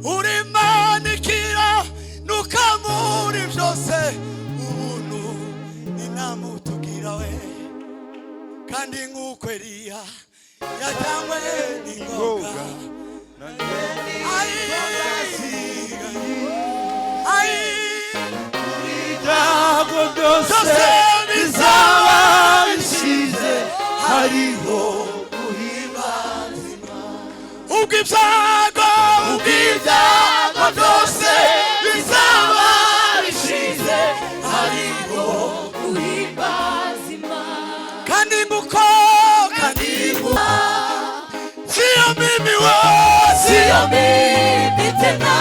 urimanikira nukamuri byose ubuntu ninamutugira we kandi nk'uko Eliya yajyanywe n'ingoga ibyago byose bizaba bishize hariho guhimbaza ubwo ibyago byose bizaba bishize hariho guhimbaza Imana kandi nguko siyo mimi tena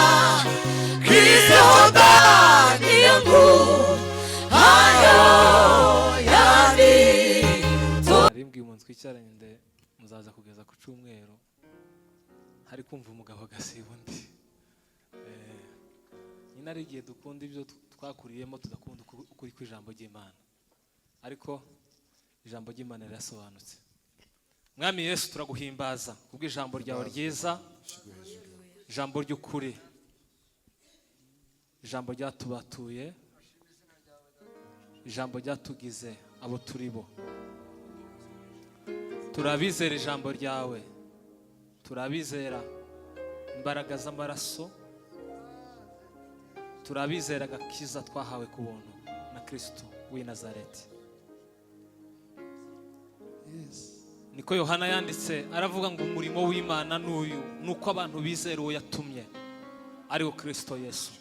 Kristo ndani yangu hayo yani arimbwiye umuntu twicaranye nde muzaza kugeza ku cyumweru hari kumva umugabo agasiba undi nyine ari igihe dukunda ibyo twakuriyemo tudakunda ukuri kw'ijambo ry'Imana ariko ijambo ry'Imana rirasobanutse. Mwami Yesu turaguhimbaza kubw'ijambo ryawe ryiza, ijambo ry'ukuri, ijambo ryatubatuye, ijambo ryatugize abo turibo. Turabizera ijambo ryawe, turabizera imbaraga z'amaraso, turabizera agakiza twahawe ku buntu na Kristo w'i Nazareti. Niko Yohana yanditse aravuga ngo umurimo w'Imana n'uyu nuko abantu bizera uwo yatumye ariwo Kristo Yesu.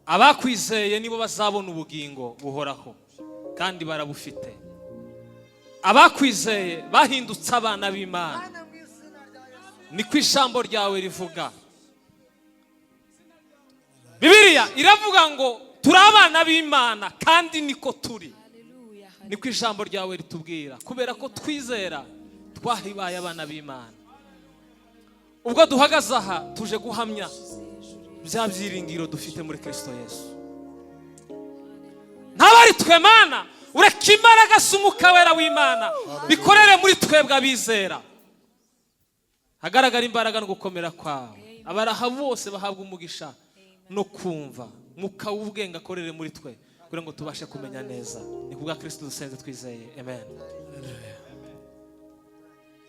Abakwizeye nibo bazabona ubugingo buhoraho kandi barabufite. Abakwizeye bahindutse abana b'Imana. Niko ijambo ryawe rivuga. Bibiliya iravuga ngo turi abana b'Imana kandi niko turi. Niko ijambo ryawe ritubwira kubera ko twizera twahibaye abana b'Imana. Ubwo duhagaze aha tuje guhamya bya byiringiro dufite muri Kristo Yesu. Ntabari twe Mana ureka imbaraga z'Umwuka wera w'Imana bikorere muri twebwe abizera. Hagaragara imbaraga no gukomera kwawe. Abaraha bose bahabwa umugisha no kumva Mwuka w'ubwenge akorere muri twe kugira ngo tubashe kumenya neza. Ni kubwa Kristo dusenze twizeye. Amen.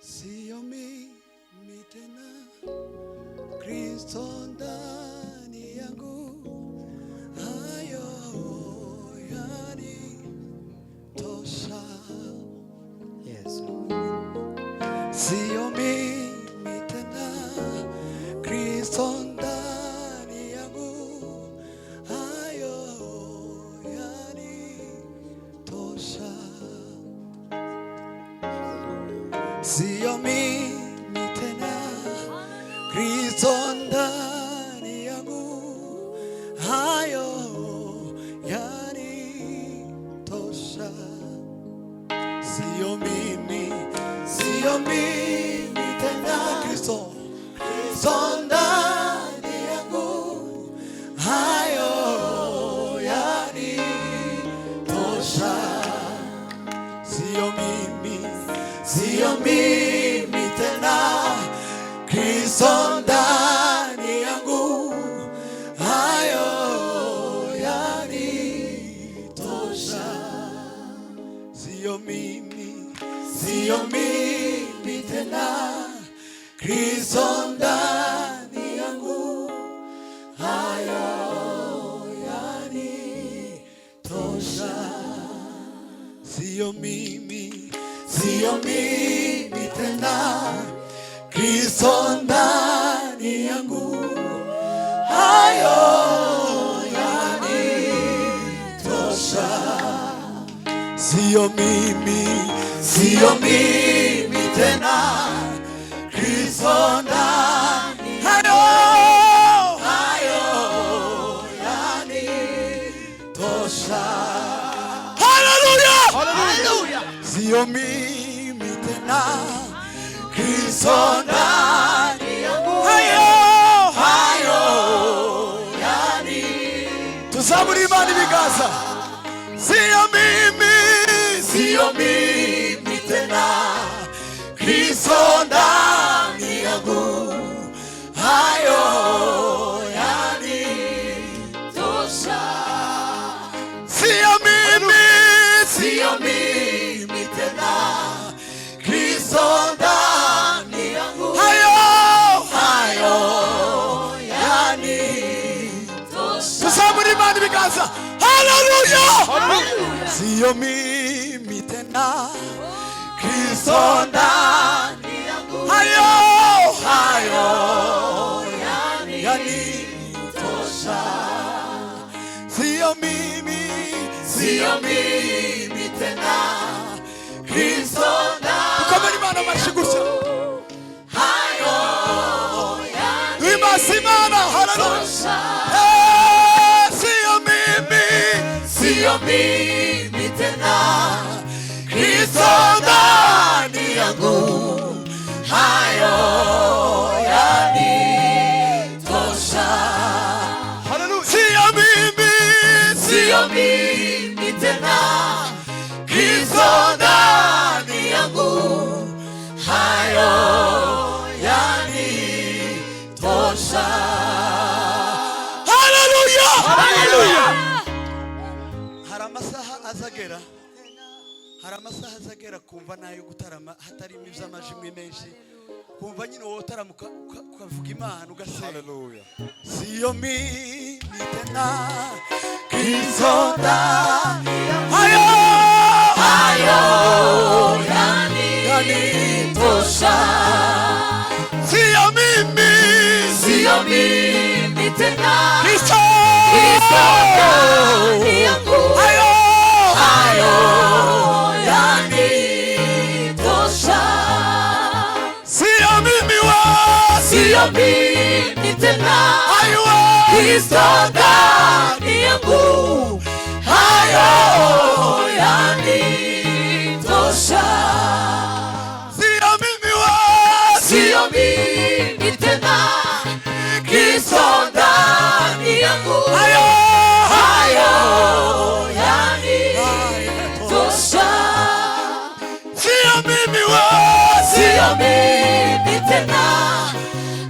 Siyo mimi tena Kristo ndani yangu hayo yani tosha. Yes. Siyo mimi tena Kristo ndani yangu hayo yani tosha. Siyo mimi tena Kristo ndani yangu hayo yani tosha. Siyo mimi tena Kristo ndani yangu hayo yani tosha. Siyo mimi tena Kristo ndani yangu hayo yani tosha. Siyo mimi tena Kristo ndani yangu hayo yani tosha. Siyo mimi tena Kristo ndani yangu hayo yani tosha. Siyo mimi tena Kristo ndani hayo yani tosha. Hallelujah. Siyo mimi tena Kristo ndani yangu hayo yani tuzaburi Imana ibiganza. Siyo mimi tena Kristo ndani yangu Imani biganza. Haleluya. Sio mimi tena, Kristo ndani yangu. Hayo yanitosha. Sio mimi tena, Kristo ndani. Tukomeni Imana mashigusha. Hayo Imasimana. Haleluya. Sio mimi tena, Kristo ndani yangu. Hayo yanitosha. Haleluya. Sio mimi tena, Kristo ndani yangu. Hayo yanitosha. Haleluya. Haramasaha azagera kumva nayo gutarama hatarimo iby'amajimwe menshi, kumva nyine wowe utaramuka ukavuga Imana ugasenga. Haleluya. Sio mimi tena, Kristo ndani yangu. Hayo yanitosha. Sio mimi tena, Kristo ndani yangu. Hayo yanitosha. Sio mimi tena, Kristo ndani yangu. Hayo yanitosha. Sio mimi tena, Kristo ndani yangu. Hayo yanitosha. Sio mimi tena,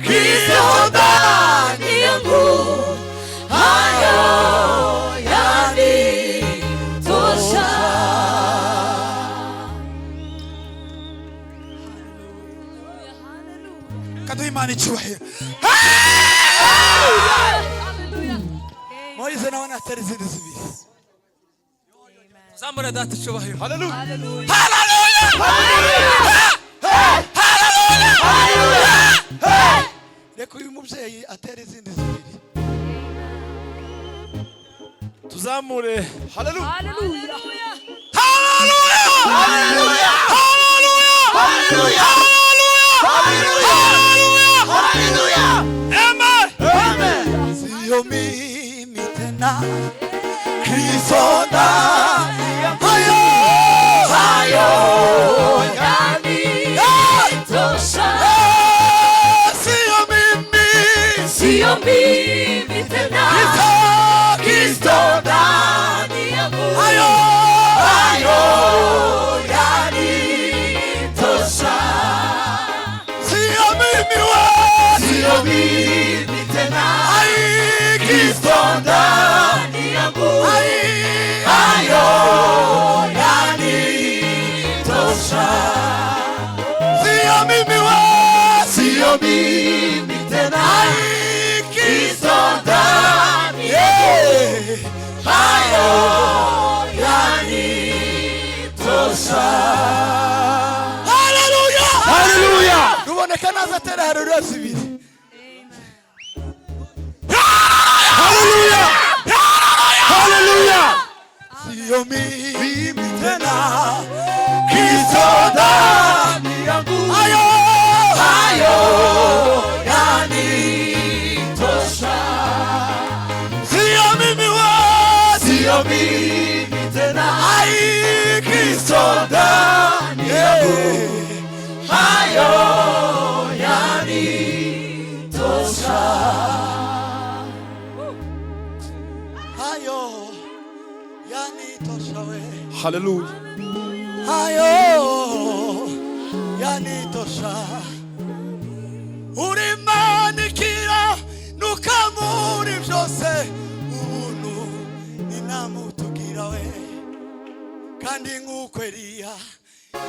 Kristo ndani yangu. Hayo yanitosha. Kaduha Imana icyubahiro. Moise nawe natera izindi zibiri. Zamura data icyubahiro. Haleluya. Reka uyu mubyeyi atera izindi zibiri. Tuzamure. Haleluya. Amen. Sio mimi tena, Kristo ndani yangu. Hayo yanitosha. Sio mimi tena, Kristo ndani yangu. Hayo yanitosha. Sio mimi tena, Kristo ndani yangu. Hayo yanitosha. Sio mimi tena, Kristo ndani yangu. Hayo yanitosha. Haleluya. Ruboneka naza tera haleluya zibiri. Haleluya. Sio mimi tena, Kristo ndani yangu. Hayo yanitosha. Sio mimi tena, Kristo ndani yangu. Hayo yanitosha. Hayo yanitosha we. Haleluya. Hayo yanitosha. Urimanikira nukamuri byose ubuntu ninamutugira we. Kandi nk'uko Eliya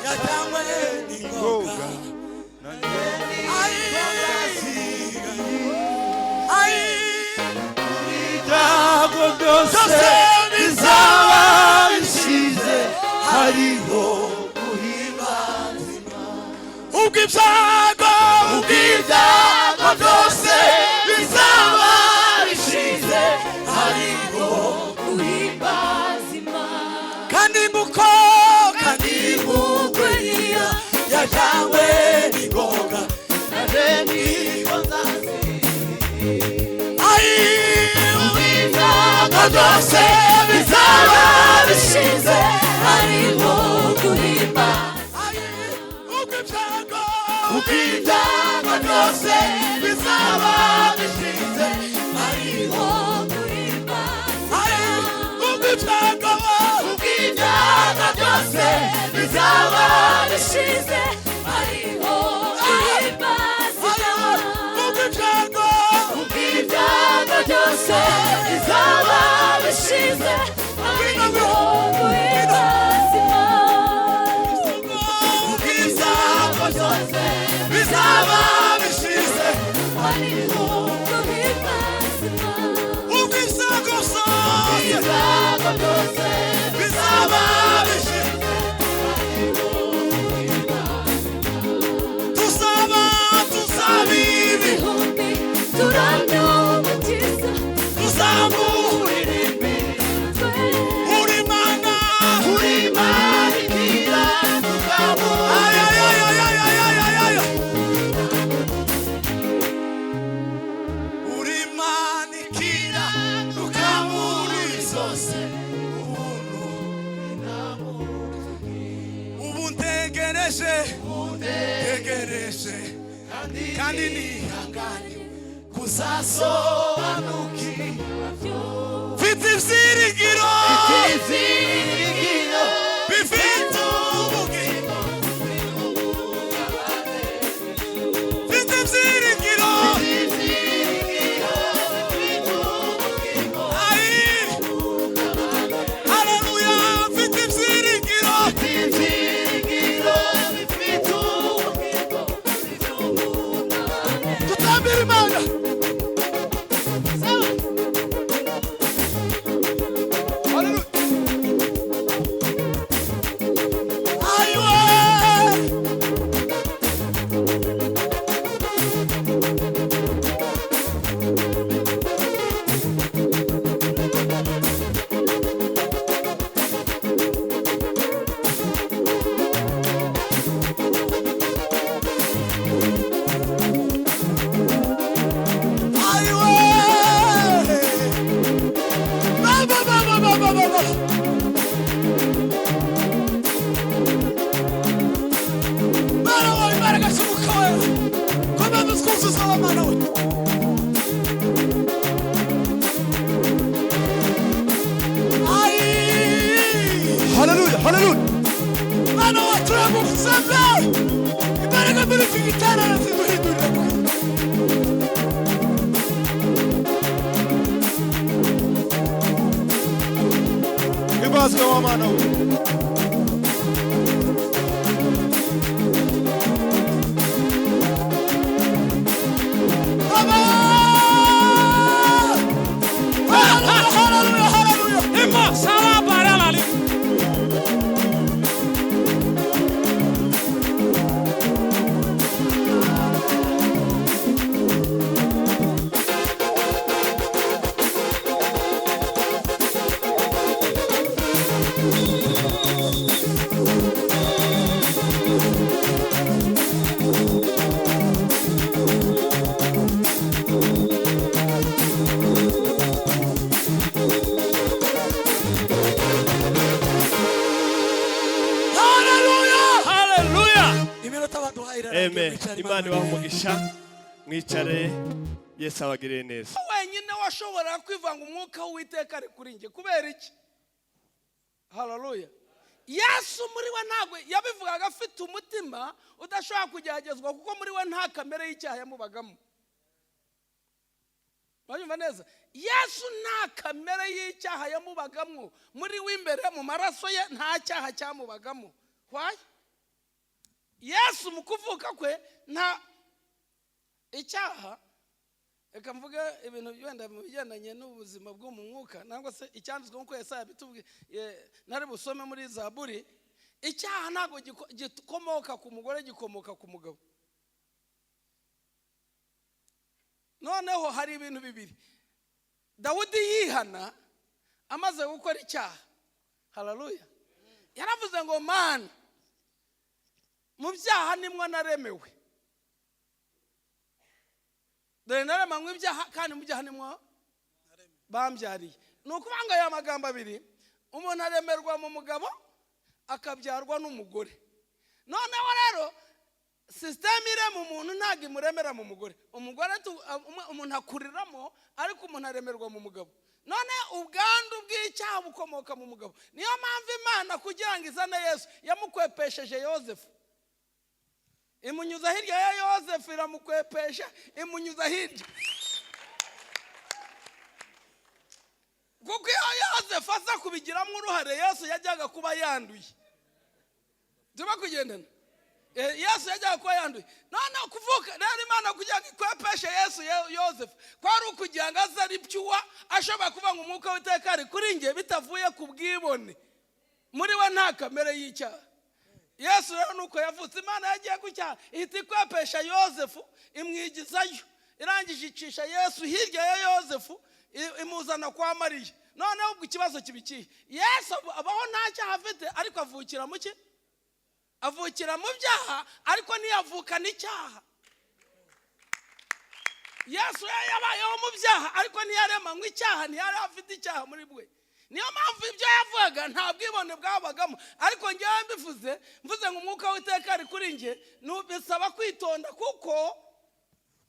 yajyanywe n'ingoga. Ibyago byose hariho guhimbaza ubw'ibyago byose bizaba bishize hariho guhimbaza kandi nguko Eliya yajanywe n'ingoga naje nibaza ubw'ibyago byose bizaba bishize hariho guhimbaza ubw'ibyago byose bizaba bishize hariho guhimbaza ubw'ibyago byose bizaba bishize hariho guhimbaza ubw'ibyago byose bizaba bishize hariho guhimbaza ubw'ibyago byose bizaba bishize hariho guhimbaza ubw'ibyago byose bizaba bishize tuzaba ibihumbi turamya umukiza tuzamuririmba uri Mana igira tugabo uri Mana igira tukamuri zose tegereje kandi nihanganye kuzasobanukirwa mfite ibyiringiro bifite ubugingo mfite ibyiringiro haleluya mfite ibyiringiro Imana Hallelujah, hallelujah. Mana watura mukusanga. Imbaraga muri figitara naziduhindurira. Ibazwe wa mana we. Hallelujah, hallelujah. Imma sala baralali. Amen. Imana bamugisha mwicare Yesu abagirire neza. Wenyine washobora kwivanga umwuka w'Uwiteka ari kuri nge kubera iki? Hallelujah. Yesu muri we ntabwo yabivugaga afite umutima udashobora kugeragezwa kuko muri we nta kamere y'icyaha yamubagamo. Banyumva neza? Yesu nta kamere y'icyaha yamubagamo. Muri we imbere mu maraso ye nta cyaha cyamubagamo. Why? Yesu mu kuvuka kwe nta icyaha, reka mvuge ibintu byenda mu bigendanye n'ubuzima bwo mu mwuka nangwa se icyanditswe nko Yesaya bitubwiye nari busome muri Zaburi icyaha ntabwo gikomoka ku mugore, gikomoka ku mugabo. Noneho hari ibintu bibiri. Dawudi yihana amaze gukora icyaha. Haleluya. Yaravuze ngo man, mu byaha nimwo naremewe. Dore naremanywe ibyaha kandi mu byaha nimwo bambyariye. Nukuvuga ngo aya magambo abiri, umuntu aremerwa mu mugabo akabyarwa n'umugore. Noneho rero system ire mu muntu ntabwo imuremera mu mugore. Umugore umuntu akuriramo, ariko umuntu aremerwa mu mugabo. None ubwandu bw'icyaha bukomoka mu mugabo. Niyo mpamvu Imana kugira ngo izane Yesu yamukwepesheje Yosefu. Imunyuza hirya ya Yosefu, iramukwepesha imunyuza hirya. Kuko iyo Yosefu aza kubigiramo uruhare, Yesu yajyaga kuba yanduye. Tuba kugendana. Yesu yajyaga kuba yanduye. None kuvuka rero Imana kugira ngo ikwepeshe Yesu Yosefu, kwari ukugira ngo aze ari byuwa, ashobora kuva ngo umwuka w'iteka ari kuri nge bitavuye ku bwibone. Muri we nta kamere y'icyaha. Yesu rero nuko yavutse, Imana yagiye ku cyaha ihita ikwepesha Yosefu imwigizayo. Irangije icisha Yesu hirya ya Yosefu imuzana kwa Mariya. Noneho ubwo ikibazo kibikiye, Yesu abaho nta cyaha afite, ariko avukira mu ki? Avukira mu byaha, ariko ntiyavuka n'icyaha. Yesu yabayeho mu byaha, ariko ntiyaremanywe icyaha, ntiyari afite icyaha muri bwe. Niyo mpamvu ibyo yavugaga nta bwibone bwabagamo. Ariko ngewe mvuze ngo umwuka w'iteka ari kuri nge, bisaba kwitonda, kuko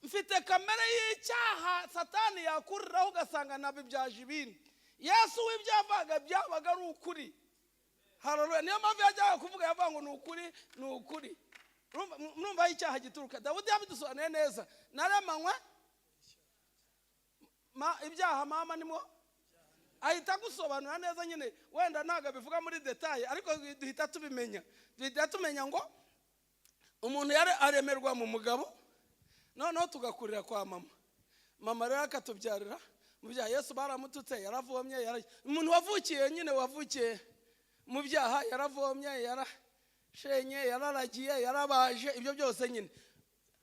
mfite kamere y'icyaha Satani yakuriraho ugasanga nabibyaje ibindi. Yesu w'ibyo yavugaga byabaga ari ukuri. Haleluya. Niyo mpamvu yajyaga kuvuga, yavuga ngo ni ukuri. Murumva aho icyaha gituruka. Dawudi yabidusobanuye neza. Naremanywe ibyaha mama nimwo ahita gusobanura neza nyine, wenda ntago bivuga muri detail, ariko duhita tubimenya. Duhita tumenya ngo umuntu yari aremerwa mu mugabo, noneho tugakurira kwa mama. Mama rero akatubyarira mu byaha. Yesu baramututse, yaravomye, umuntu wavukiye nyine wavukiye mu byaha, yaravomye, yarashenye, yararagiye, yarabaje, ibyo byose nyine.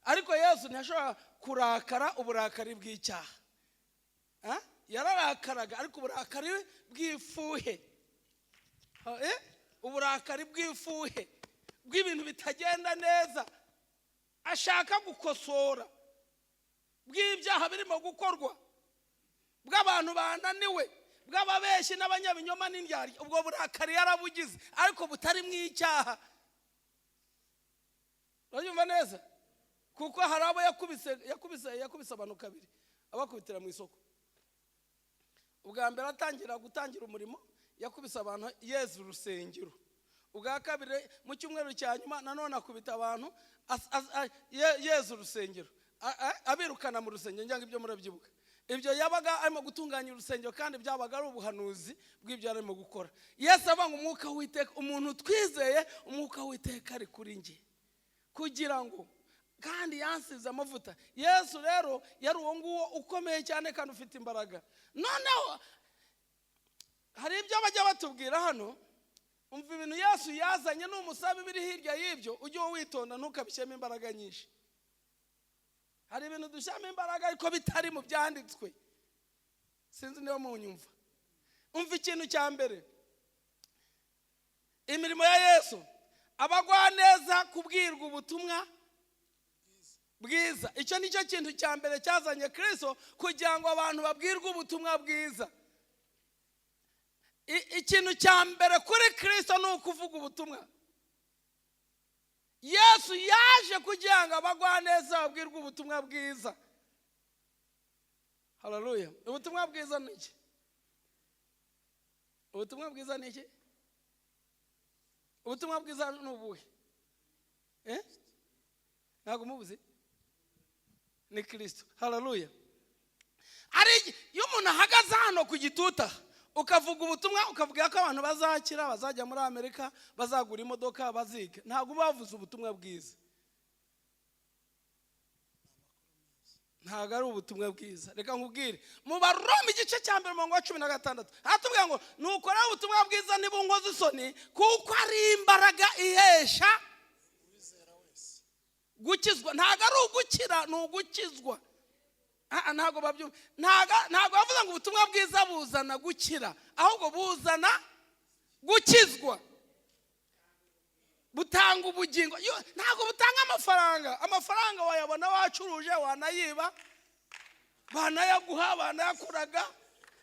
Ariko Yesu ntashobora kurakara uburakari bw'icyaha. Yararakaraga, ariko uburakari bw'ifuhe. Uburakari bw'ifuhe bw'ibintu bitagenda neza, ashaka gukosora, bw'ibyaha birimo gukorwa, bw'abantu bananiwe, bw'ababeshi n'abanyabinyoma n'indyarya. Ubwo burakari yarabugize, ariko butari mu icyaha. Urumva neza? Kuko hari abo yakubise abantu kabiri, abakubitira mu isoko. Ubwa mbere gutangira umurimo, yakubise abantu Yesu urusengero. Ubwa kabiri mu cyumweru cya nyuma nanone akubita abantu Yesu urusengero, abirukana mu rusengero. Njyanga ibyo murabyibuka. Ibyo yabaga arimo gutunganya urusengero, kandi byabaga ari ubuhanuzi bw'ibyo arimo gukora. Yesu abanga umwuka w'iteka, umuntu twizeye umwuka w'iteka ari kuri nge, kugira ngo kandi yansize amavuta. Yesu rero yari uwo nguwo ukomeye cyane kandi ufite imbaraga. Noneho hari ibyo bajya batubwira hano, umva ibintu Yesu yazanye n'umusabi biri hirya y'ibyo, ujye witonda ntukabishyemo imbaraga nyinshi. Hari ibintu dushyamo imbaraga ariko bitari mu byanditswe. Sinzi niba munyumva. Umva ikintu cya mbere, imirimo ya Yesu, abagwa neza kubwirwa ubutumwa bwiza. Icyo nicyo kintu cya mbere cyazanye Kristo, kugira ngo abantu babwirwe ubutumwa bwiza. Ikintu cya mbere kuri Kristo ni ukuvuga ubutumwa. Yesu yaje kugira ngo abagwa neza babwirwe ubutumwa bwiza. Haleluya. Ubutumwa bwiza ni iki? Ubutumwa bwiza ni iki? Ubutumwa bwiza ni ubuhe? Ntabwo mubuzi? Ni Kristo. Haleluya. Iyo umuntu ahagaze hano ku gituta ukavuga ubutumwa, ukavuga ko abantu bazakira, bazajya muri Amerika, bazagura imodoka, baziga, ntabwo bavuze ubutumwa bwiza. ntago ari ubutumwa bwiza. Reka nkubwire mu Baroma igice cya 1:16 hatubwira ngo nuko rero ubutumwa bwiza nibunkoze isoni kuko ari imbaraga ihesha gukizwa. Ntago ari ugukira, ni ugukizwa. Ntago babyumva. Ntago bavuga ngo ubutumwa bwiza buzana gukira, ahubwo buzana gukizwa. Butanga ubugingo. Ntago butanga amafaranga wayabona wacuruje, wanayiba, banayaguha, banayakuraga.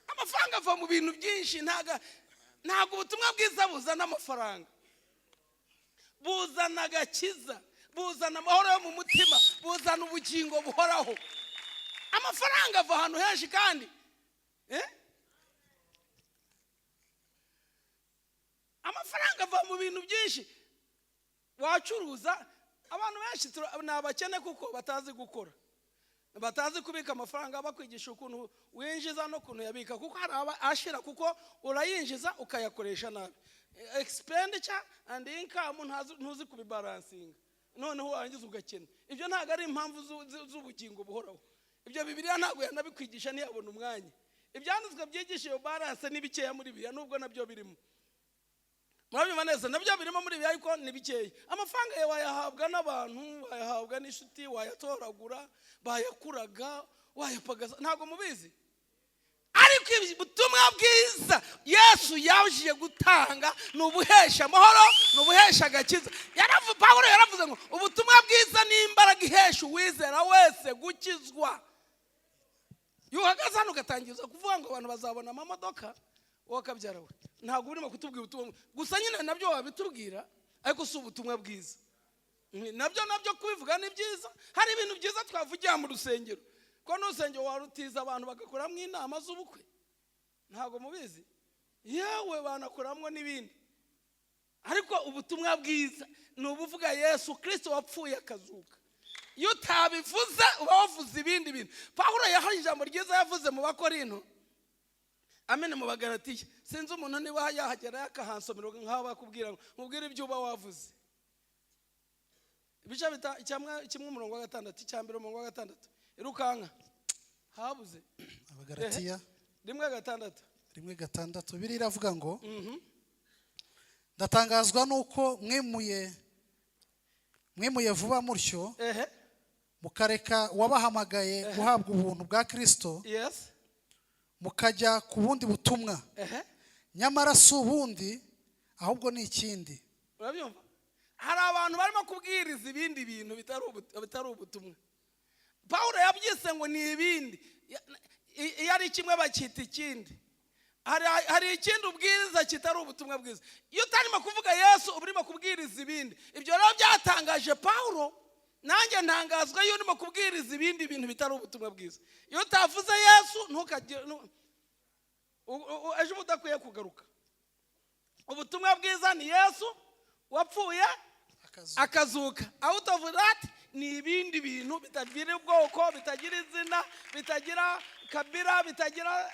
Amafaranga ava mu bintu byinshi. Ntago ubutumwa bwiza buzana amafaranga. Buzana agakiza, buzana amahoro yo mu mutima, buzana ubugingo buhoraho. Amafaranga ava ahantu henshi kandi amafaranga ava mu bintu byinshi. Wacuruza, abantu benshi ni abakene kuko batazi gukora, batazi kubika amafaranga. Bakwigisha ukuntu winjiza no kuntu yabika, kuko hari ashira kuko urayinjiza ukayakoresha nabi. Expenditure and income ntuzi kubibalansinga, noneho warangiza ugakena. Ibyo ntago ari impamvu z'ubugingo buhoraho. Ibyo Bibiliya ntago yanabikwigisha, ntiyabona umwanya. Ibyanditswe byigisha iyo balance ni bikeya muri Bibiliya, nubwo nabyo birimo. Murabyumva neza, nabyo birimo muri Bibiliya ariko ni bikeya. Amafaranga yawe wayahabwa n'abantu, wayahabwa n'inshuti, wayatoragura, bayakuraga, wayapagaza. Ntago mubizi. Ariko ubutumwa bwiza Yesu yaje gutanga ni ubuhesha amahoro, ni ubuhesha agakiza. Pawulo yaravuze ngo ubutumwa bwiza ni imbaraga ihesha uwizera wese gukizwa. Yuhagaze hano ugatangiza kuvuga ngo abantu bazabona amamodoka, wakabyara we. Ntago urimo kutubwira ubutumwa gusa, nyine nabyo wabitubwira, ariko si ubutumwa bwiza. Nabyo kubivuga ni byiza. Hari ibintu byiza twavugira mu rusengero, ko n'urusengero warutiza abantu bagakoramo inama z'ubukwe. Ntago mubizi, yewe banakoramo n'ibindi. Ariko ubutumwa bwiza ni ubuvuga Yesu Kristo wapfuye akazuka. Iyo utabivuze uba wavuze ibindi bintu. Pawulo yahaye ijambo ryiza yavuze mu Bakorinto, amene mu Bagalatiya. Sinzi umuntu niba yahagera yakahansomera nk'aho bakubwira ngo mubwire ibyo uba wavuze. Ibice kimwe umurongo wa 6, icyambere umurongo wa 6. Irukanka habuze Abagalatiya 1:6. Bibiliya iravuga ngo ndatangazwa nuko mwimuye vuba mutyo mukareka wabahamagaye guhabwa ubuntu bwa Kristo, mukajya ku bundi butumwa, nyamara si ubundi ahubwo ni ikindi. Urabyumva? Hari abantu barimo kubwiriza ibindi bintu bitari ubutumwa. Pawulo yabyise ngo ni ibindi. Iyo ari kimwe bakita ikindi. Hari ikindi ubwiriza kitari ubutumwa bwiza. Iyo utarimo kuvuga Yesu urimo kubwiriza ibindi. Ibyo rero byatangaje Pawulo. Nanjye ntangazwa iyo urimo kubwiriza ibindi bintu bitari ubutumwa bwiza. Iyo utavuze Yesu ntukajye ejo udakwiye kugaruka. Ubutumwa bwiza ni Yesu wapfuye akazuka. Out of that ni ibindi bintu bitagira ubwoko, bitagira izina, bitagira kabira, bitagira